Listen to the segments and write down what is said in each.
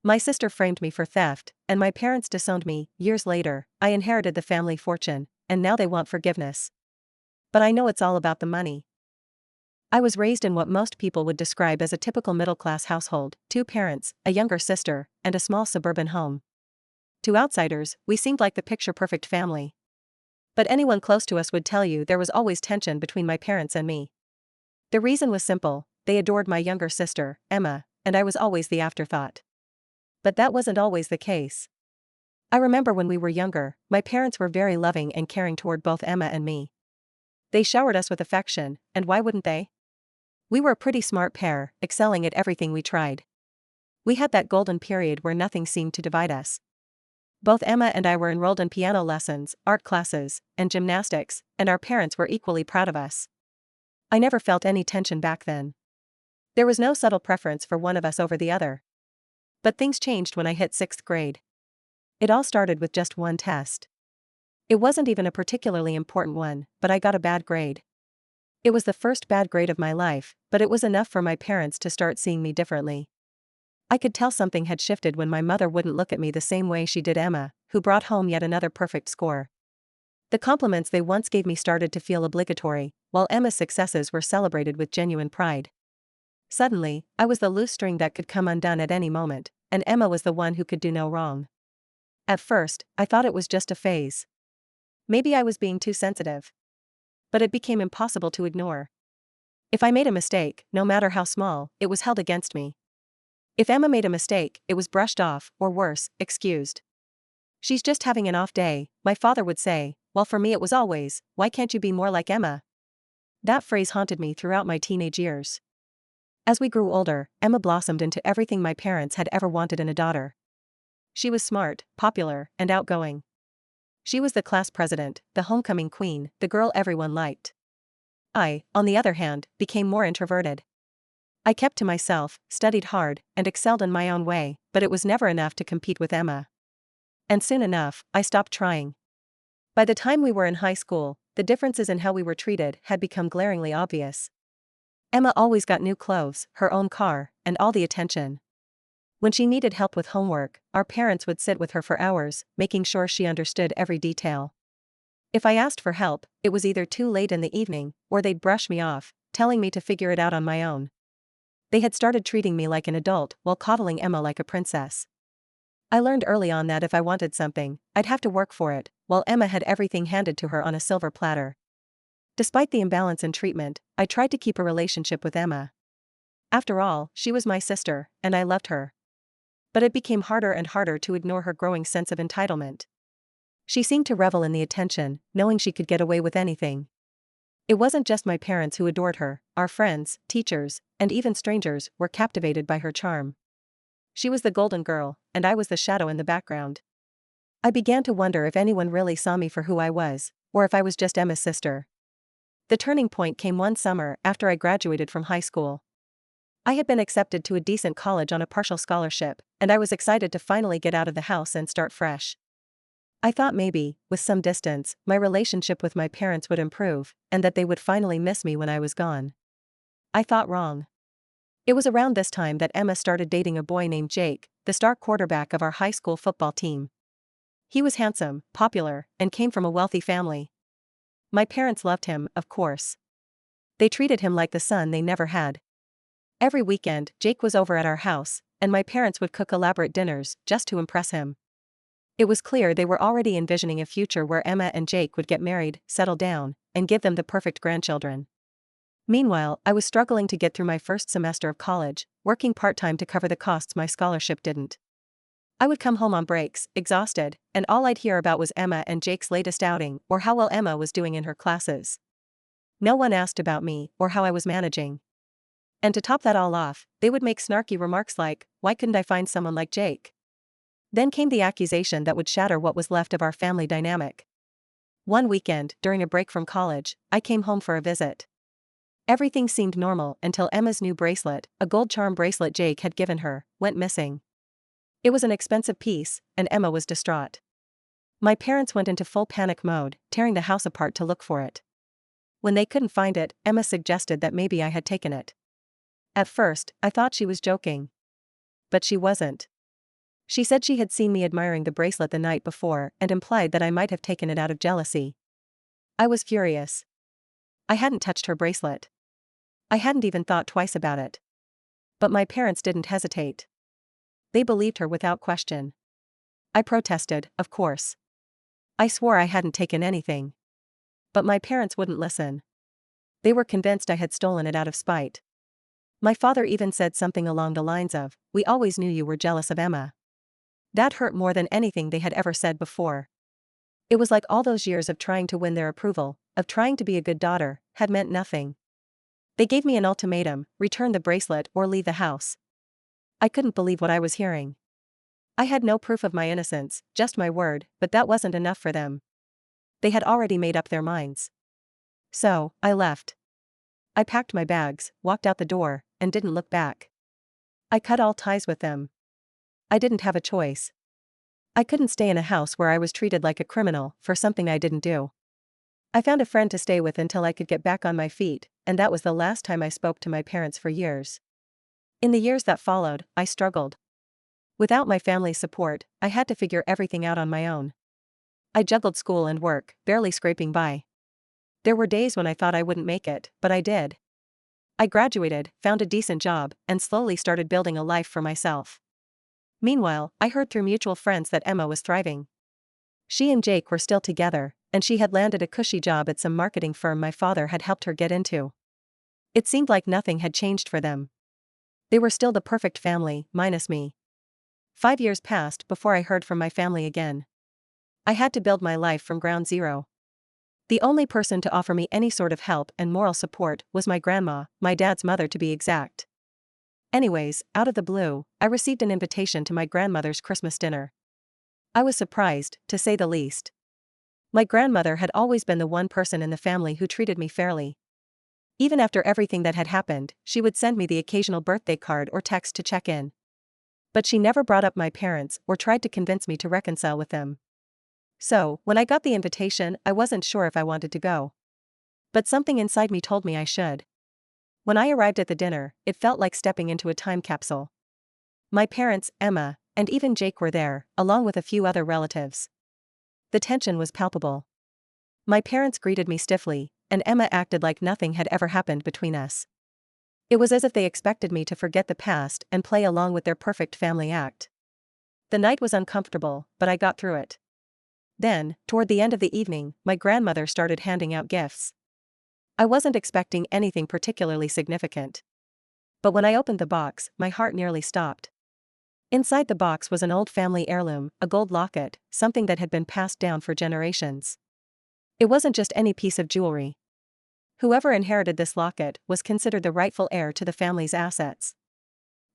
My sister framed me for theft, and my parents disowned me. Years later, I inherited the family fortune, and now they want forgiveness. But I know it's all about the money. I was raised in what most people would describe as a typical middle-class household: 2 parents, a younger sister, and a small suburban home. To outsiders, we seemed like the picture-perfect family. But anyone close to us would tell you there was always tension between my parents and me. The reason was simple: they adored my younger sister, Emma, and I was always the afterthought. But that wasn't always the case. I remember when we were younger, my parents were very loving and caring toward both Emma and me. They showered us with affection, and why wouldn't they? We were a pretty smart pair, excelling at everything we tried. We had that golden period where nothing seemed to divide us. Both Emma and I were enrolled in piano lessons, art classes, and gymnastics, and our parents were equally proud of us. I never felt any tension back then. There was no subtle preference for one of us over the other. But things changed when I hit 6th grade. It all started with just one test. It wasn't even a particularly important one, but I got a bad grade. It was the first bad grade of my life, but it was enough for my parents to start seeing me differently. I could tell something had shifted when my mother wouldn't look at me the same way she did Emma, who brought home yet another perfect score. The compliments they once gave me started to feel obligatory, while Emma's successes were celebrated with genuine pride. Suddenly, I was the loose string that could come undone at any moment, and Emma was the one who could do no wrong. At first, I thought it was just a phase. Maybe I was being too sensitive. But it became impossible to ignore. If I made a mistake, no matter how small, it was held against me. If Emma made a mistake, it was brushed off, or worse, excused. "She's just having an off day," my father would say, while for me it was always, "Why can't you be more like Emma?" That phrase haunted me throughout my teenage years. As we grew older, Emma blossomed into everything my parents had ever wanted in a daughter. She was smart, popular, and outgoing. She was the class president, the homecoming queen, the girl everyone liked. I, on the other hand, became more introverted. I kept to myself, studied hard, and excelled in my own way, but it was never enough to compete with Emma. And soon enough, I stopped trying. By the time we were in high school, the differences in how we were treated had become glaringly obvious. Emma always got new clothes, her own car, and all the attention. When she needed help with homework, our parents would sit with her for hours, making sure she understood every detail. If I asked for help, it was either too late in the evening, or they'd brush me off, telling me to figure it out on my own. They had started treating me like an adult while coddling Emma like a princess. I learned early on that if I wanted something, I'd have to work for it, while Emma had everything handed to her on a silver platter. Despite the imbalance in treatment, I tried to keep a relationship with Emma. After all, she was my sister, and I loved her. But it became harder and harder to ignore her growing sense of entitlement. She seemed to revel in the attention, knowing she could get away with anything. It wasn't just my parents who adored her; our friends, teachers, and even strangers were captivated by her charm. She was the golden girl, and I was the shadow in the background. I began to wonder if anyone really saw me for who I was, or if I was just Emma's sister. The turning point came one summer after I graduated from high school. I had been accepted to a decent college on a partial scholarship, and I was excited to finally get out of the house and start fresh. I thought maybe, with some distance, my relationship with my parents would improve, and that they would finally miss me when I was gone. I thought wrong. It was around this time that Emma started dating a boy named Jake, the star quarterback of our high school football team. He was handsome, popular, and came from a wealthy family. My parents loved him, of course. They treated him like the son they never had. Every weekend, Jake was over at our house, and my parents would cook elaborate dinners just to impress him. It was clear they were already envisioning a future where Emma and Jake would get married, settle down, and give them the perfect grandchildren. Meanwhile, I was struggling to get through my first semester of college, working part-time to cover the costs my scholarship didn't. I would come home on breaks, exhausted, and all I'd hear about was Emma and Jake's latest outing or how well Emma was doing in her classes. No one asked about me or how I was managing. And to top that all off, they would make snarky remarks like, "Why couldn't I find someone like Jake?" Then came the accusation that would shatter what was left of our family dynamic. One weekend, during a break from college, I came home for a visit. Everything seemed normal until Emma's new bracelet, a gold charm bracelet Jake had given her, went missing. It was an expensive piece, and Emma was distraught. My parents went into full panic mode, tearing the house apart to look for it. When they couldn't find it, Emma suggested that maybe I had taken it. At first, I thought she was joking. But she wasn't. She said she had seen me admiring the bracelet the night before and implied that I might have taken it out of jealousy. I was furious. I hadn't touched her bracelet. I hadn't even thought twice about it. But my parents didn't hesitate. They believed her without question. I protested, of course. I swore I hadn't taken anything. But my parents wouldn't listen. They were convinced I had stolen it out of spite. My father even said something along the lines of, "We always knew you were jealous of Emma." That hurt more than anything they had ever said before. It was like all those years of trying to win their approval, of trying to be a good daughter, had meant nothing. They gave me an ultimatum: return the bracelet or leave the house. I couldn't believe what I was hearing. I had no proof of my innocence, just my word, but that wasn't enough for them. They had already made up their minds. So, I left. I packed my bags, walked out the door, and didn't look back. I cut all ties with them. I didn't have a choice. I couldn't stay in a house where I was treated like a criminal for something I didn't do. I found a friend to stay with until I could get back on my feet, and that was the last time I spoke to my parents for years. In the years that followed, I struggled. Without my family's support, I had to figure everything out on my own. I juggled school and work, barely scraping by. There were days when I thought I wouldn't make it, but I did. I graduated, found a decent job, and slowly started building a life for myself. Meanwhile, I heard through mutual friends that Emma was thriving. She and Jake were still together, and she had landed a cushy job at some marketing firm my father had helped her get into. It seemed like nothing had changed for them. They were still the perfect family, minus me. 5 years passed before I heard from my family again. I had to build my life from ground zero. The only person to offer me any sort of help and moral support was my grandma, my dad's mother to be exact. Anyways, out of the blue, I received an invitation to my grandmother's Christmas dinner. I was surprised, to say the least. My grandmother had always been the one person in the family who treated me fairly. Even after everything that had happened, she would send me the occasional birthday card or text to check in. But she never brought up my parents or tried to convince me to reconcile with them. So, when I got the invitation, I wasn't sure if I wanted to go. But something inside me told me I should. When I arrived at the dinner, it felt like stepping into a time capsule. My parents, Emma, and even Jake were there, along with a few other relatives. The tension was palpable. My parents greeted me stiffly, and Emma acted like nothing had ever happened between us. It was as if they expected me to forget the past and play along with their perfect family act. The night was uncomfortable, but I got through it. Then, toward the end of the evening, my grandmother started handing out gifts. I wasn't expecting anything particularly significant. But when I opened the box, my heart nearly stopped. Inside the box was an old family heirloom, a gold locket, something that had been passed down for generations. It wasn't just any piece of jewelry. Whoever inherited this locket was considered the rightful heir to the family's assets.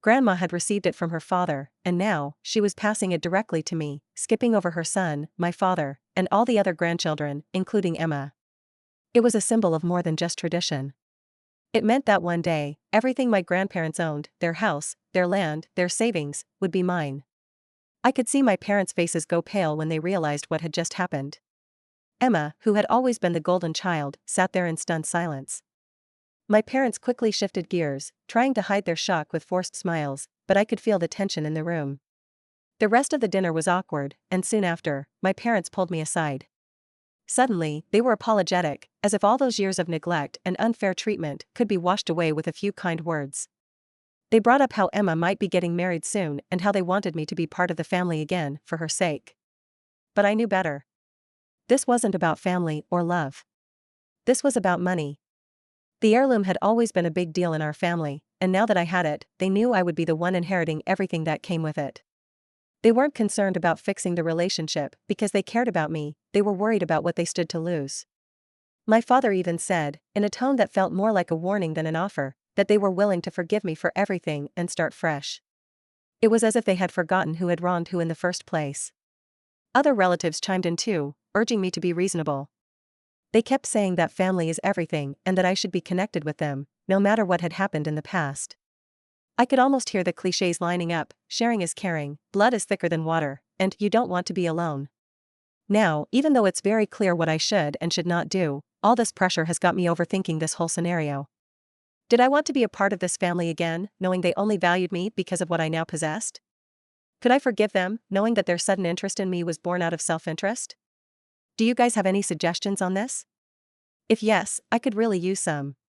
Grandma had received it from her father, and now, she was passing it directly to me, skipping over her son, my father, and all the other grandchildren, including Emma. It was a symbol of more than just tradition. It meant that one day, everything my grandparents owned, their house, their land, their savings, would be mine. I could see my parents' faces go pale when they realized what had just happened. Emma, who had always been the golden child, sat there in stunned silence. My parents quickly shifted gears, trying to hide their shock with forced smiles, but I could feel the tension in the room. The rest of the dinner was awkward, and soon after, my parents pulled me aside. Suddenly, they were apologetic, as if all those years of neglect and unfair treatment could be washed away with a few kind words. They brought up how Emma might be getting married soon and how they wanted me to be part of the family again, for her sake. But I knew better. This wasn't about family or love. This was about money. The heirloom had always been a big deal in our family, and now that I had it, they knew I would be the one inheriting everything that came with it. They weren't concerned about fixing the relationship because they cared about me, they were worried about what they stood to lose. My father even said, in a tone that felt more like a warning than an offer, that they were willing to forgive me for everything and start fresh. It was as if they had forgotten who had wronged who in the first place. Other relatives chimed in too, urging me to be reasonable. They kept saying that family is everything and that I should be connected with them, no matter what had happened in the past. I could almost hear the clichés lining up: sharing is caring, blood is thicker than water, and you don't want to be alone. Now, even though it's very clear what I should and should not do, all this pressure has got me overthinking this whole scenario. Did I want to be a part of this family again, knowing they only valued me because of what I now possessed? Could I forgive them, knowing that their sudden interest in me was born out of self-interest? Do you guys have any suggestions on this? If yes, I could really use some.